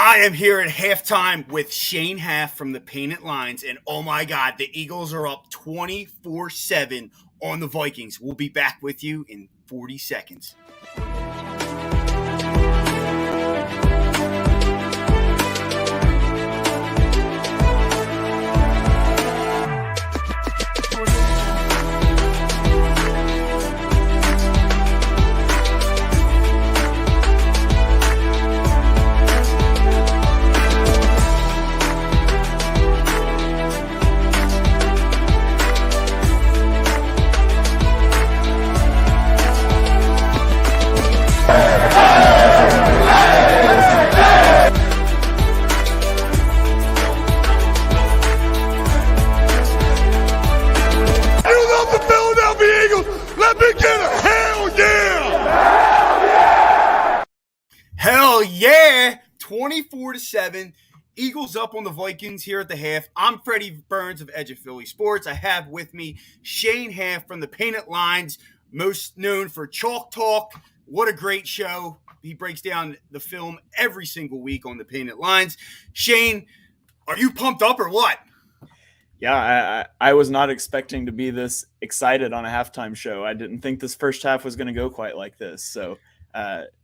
I am here at halftime with Shane Haff from the Painted Lines, and oh my God, the Eagles are up 24-7 on the Vikings. We'll be back with you in 40 seconds. Hell yeah! 24-7. Eagles up on the Vikings here at the half. I'm Freddie Burns of Edge of Philly Sports. I have with me Shane Haff from the Painted Lines, most known for Chalk Talk. What a great show. He breaks down the film every single week on the Painted Lines. Shane, are you pumped up or what? Yeah, I was not expecting to be this excited on a halftime show. I didn't think this first half was going to go quite like this. So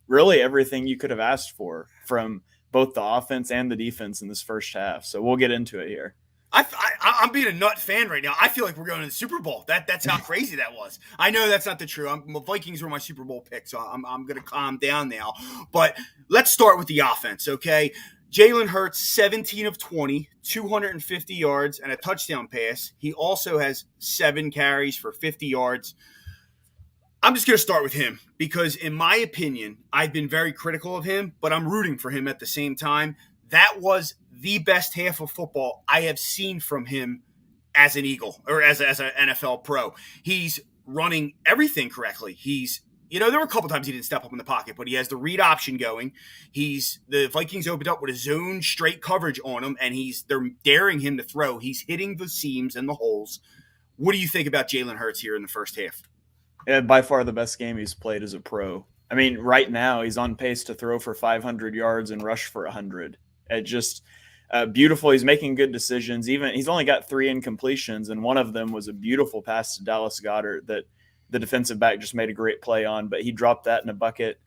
really everything you could have asked for from both the offense and the defense in this first half. So we'll get into it here. I'm being a nut fan right now. I feel like we're going to the Super Bowl. That's how crazy that was. I know that's not the truth. The Vikings were my Super Bowl pick, so I'm going to calm down now. But let's start with the offense, okay? Jalen Hurts, 17 of 20, 250 yards, and a touchdown pass. He also has 7 carries for 50 yards. I'm just going to start with him because, in my opinion, I've been very critical of him, but I'm rooting for him at the same time. That was the best half of football I have seen from him as an Eagle or as an NFL pro. He's running everything correctly. There were a couple times he didn't step up in the pocket, but he has the read option going. The Vikings opened up with a zone straight coverage on him, and they're daring him to throw. He's hitting the seams and the holes. What do you think about Jalen Hurts here in the first half? Yeah, by far the best game he's played as a pro. I mean, right now he's on pace to throw for 500 yards and rush for 100. It just beautiful. He's making good decisions. He's only got 3 incompletions, and one of them was a beautiful pass to Dallas Goedert that the defensive back just made a great play on, but he dropped that in a bucket.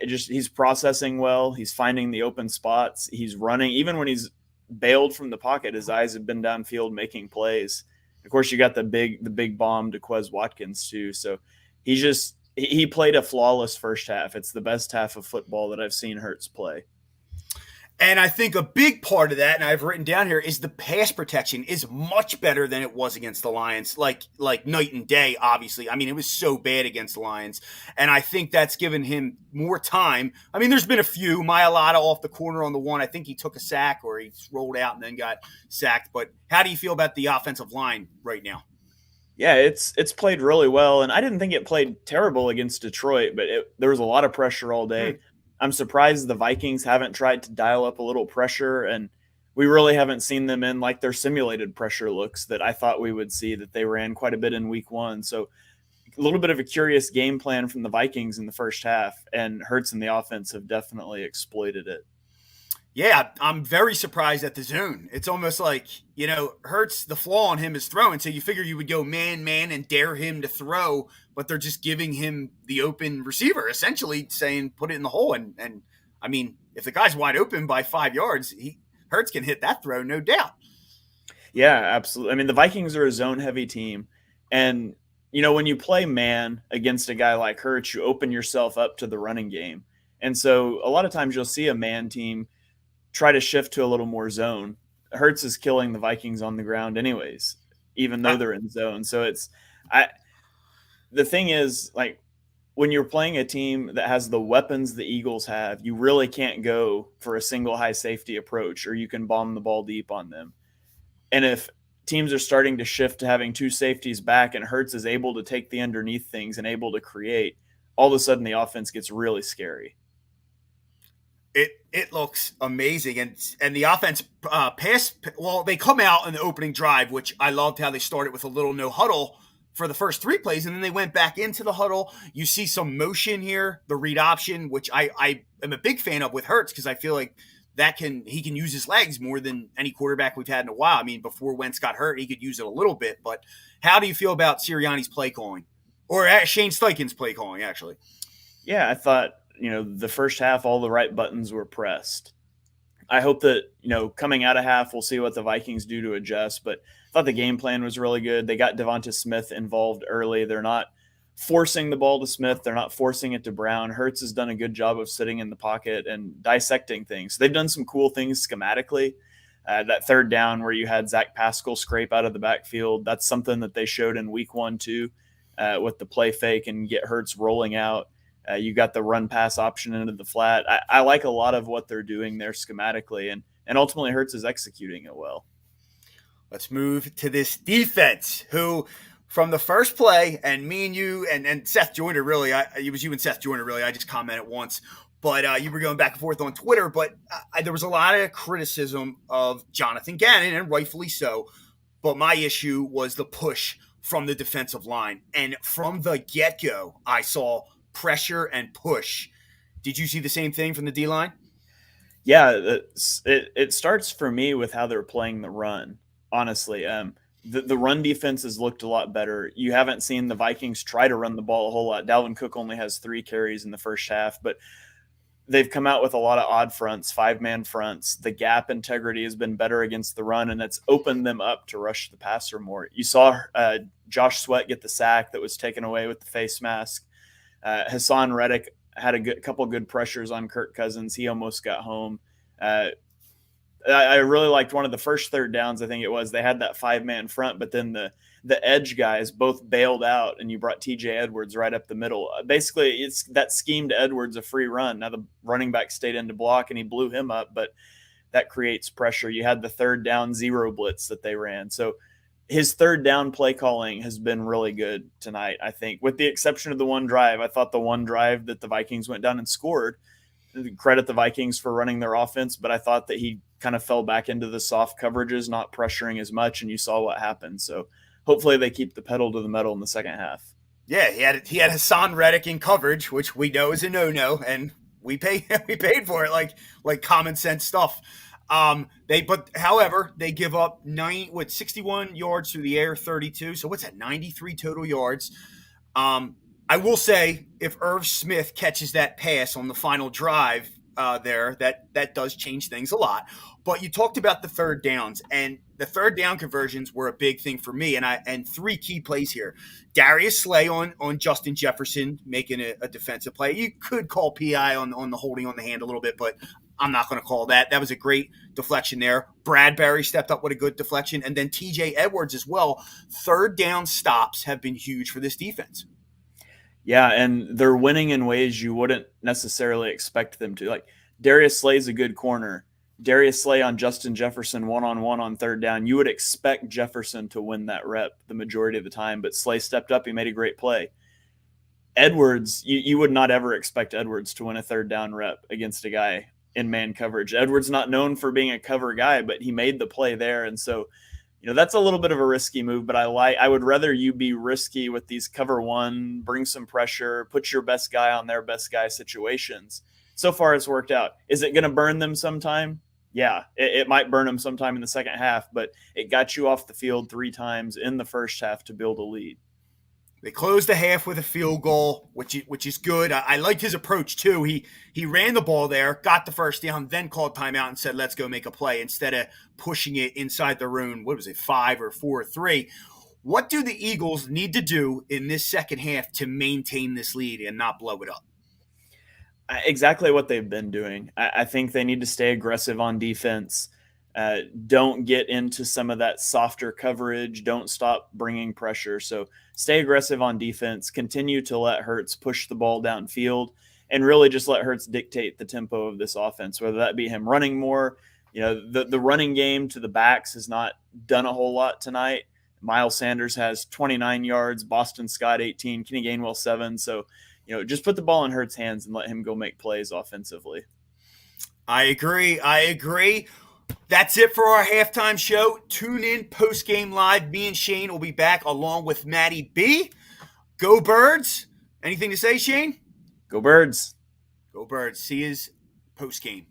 He's processing well. He's finding the open spots. He's running. Even when he's bailed from the pocket, his eyes have been downfield making plays. Of course, you got the big bomb to Quez Watkins too. So he played a flawless first half. It's the best half of football that I've seen Hurts play. And I think a big part of that, and I've written down here, is the pass protection is much better than it was against the Lions, like night and day, obviously. I mean, it was so bad against the Lions, and I think that's given him more time. I mean, there's been a few. Mailata off the corner on the one. I think he took a sack or he rolled out and then got sacked. But how do you feel about the offensive line right now? Yeah, it's played really well, and I didn't think it played terrible against Detroit, but there was a lot of pressure all day. I'm surprised the Vikings haven't tried to dial up a little pressure, and we really haven't seen them in like their simulated pressure looks that I thought we would see that they ran quite a bit in week 1. So a little bit of a curious game plan from the Vikings in the first half, and Hurts and the offense have definitely exploited it. Yeah, I'm very surprised at the zone. It's almost like, Hurts, the flaw on him is throwing. So you figure you would go man, and dare him to throw, but they're just giving him the open receiver, essentially saying, put it in the hole. And I mean, if the guy's wide open by 5 yards, Hurts can hit that throw, no doubt. Yeah, absolutely. I mean, the Vikings are a zone-heavy team. And, when you play man against a guy like Hurts, you open yourself up to the running game. And so a lot of times you'll see a man team try to shift to a little more zone. Hurts is killing the Vikings on the ground anyways, even though they're in zone. So the thing is, like, when you're playing a team that has the weapons the Eagles have, you really can't go for a single high safety approach, or you can bomb the ball deep on them. And if teams are starting to shift to having 2 safeties back and Hurts is able to take the underneath things and able to create, all of a sudden the offense gets really scary. It looks amazing, and the offense they come out in the opening drive, which I loved how they started with a little no huddle for the first 3 plays, and then they went back into the huddle. You see some motion here, the read option, which I am a big fan of with Hurts because I feel like he can use his legs more than any quarterback we've had in a while. I mean, before Wentz got hurt, he could use it a little bit. But how do you feel about Sirianni's play calling, or Shane Steichen's play calling? Actually, Yeah, I thought, the first half, all the right buttons were pressed. I hope that, coming out of half, we'll see what the Vikings do to adjust. But I thought the game plan was really good. They got Devonta Smith involved early. They're not forcing the ball to Smith. They're not forcing it to Brown. Hurts has done a good job of sitting in the pocket and dissecting things. They've done some cool things schematically. That third down where you had Zach Pascal scrape out of the backfield, that's something that they showed in week 1 too, with the play fake and get Hurts rolling out. You got the run pass option into the flat. I like a lot of what they're doing there schematically, and ultimately Hurts is executing it well. let's move to this defense, who from the first play, and me and you and Seth Joyner, really, it was you and Seth Joyner, really. I just commented once, but you were going back and forth on Twitter. But there was a lot of criticism of Jonathan Gannon, and rightfully so. But my issue was the push from the defensive line. And from the get-go, I saw pressure and push. Did you see the same thing from the D-line? Yeah, it starts for me with how they're playing the run, honestly. The run defense has looked a lot better. You haven't seen the Vikings try to run the ball a whole lot. Dalvin Cook only has 3 carries in the first half, but they've come out with a lot of odd fronts, 5-man fronts. The gap integrity has been better against the run, and it's opened them up to rush the passer more. You saw Josh Sweat get the sack that was taken away with the face mask. Hassan Reddick had a couple good pressures on Kirk Cousins. He almost got home. I really liked one of the first third downs, I think it was. They had that 5-man front, but then the edge guys both bailed out, and you brought TJ Edwards right up the middle. Basically, it's that schemed Edwards a free run. Now the running back stayed in to block, and he blew him up, but that creates pressure. You had the third down 0 blitz that they ran. So his third down play calling has been really good tonight, I think, with the exception of the one drive. I thought the one drive that the Vikings went down and scored, credit the Vikings for running their offense, but I thought that he kind of fell back into the soft coverages, not pressuring as much, and you saw what happened. So hopefully they keep the pedal to the metal in the second half. Yeah, he had Hassan Reddick in coverage, which we know is a no-no, and we paid for it like common sense stuff. However, they give up 61 yards through the air, 32. So what's that? 93 total yards. I will say, if Irv Smith catches that pass on the final drive that does change things a lot. But you talked about the third downs, and the third down conversions were a big thing for me. And 3 key plays here: Darius Slay on Justin Jefferson making a defensive play. You could call PI on the holding on the hand a little bit, but I'm not going to call that. That was a great deflection there. Bradbury stepped up with a good deflection, and then TJ Edwards as well. Third down stops have been huge for this defense. Yeah, and they're winning in ways you wouldn't necessarily expect them to. Like, Darius Slay's a good corner. Darius Slay on Justin Jefferson one-on-one on third down. You would expect Jefferson to win that rep the majority of the time, but Slay stepped up. He made a great play. Edwards, you would not ever expect Edwards to win a third down rep against a guy in man coverage. Edwards not known for being a cover guy, but he made the play there. And so, that's a little bit of a risky move, but I would rather you be risky with these cover one, bring some pressure, put your best guy on their best guy situations. So far it's worked out. Is it going to burn them sometime? Yeah, it might burn them sometime in the second half, but it got you off the field 3 times in the first half to build a lead. They closed the half with a field goal, which is good. I liked his approach too. He ran the ball there, got the first down, then called timeout and said, "Let's go make a play," instead of pushing it inside the room. What was it, 5 or 4-3? What do the Eagles need to do in this second half to maintain this lead and not blow it up? Exactly what they've been doing. I think they need to stay aggressive on defense. Don't get into some of that softer coverage. Don't stop bringing pressure. So stay aggressive on defense. Continue to let Hurts push the ball downfield, and really just let Hurts dictate the tempo of this offense, whether that be him running more. The running game to the backs has not done a whole lot tonight. Miles Sanders has 29 yards, Boston Scott 18, Kenny Gainwell 7. So, just put the ball in Hurts' hands and let him go make plays offensively. I agree. That's it for our halftime show. Tune in post game live. Me and Shane will be back along with Maddie B. Go Birds. Anything to say, Shane? Go Birds. Go Birds. See you post game.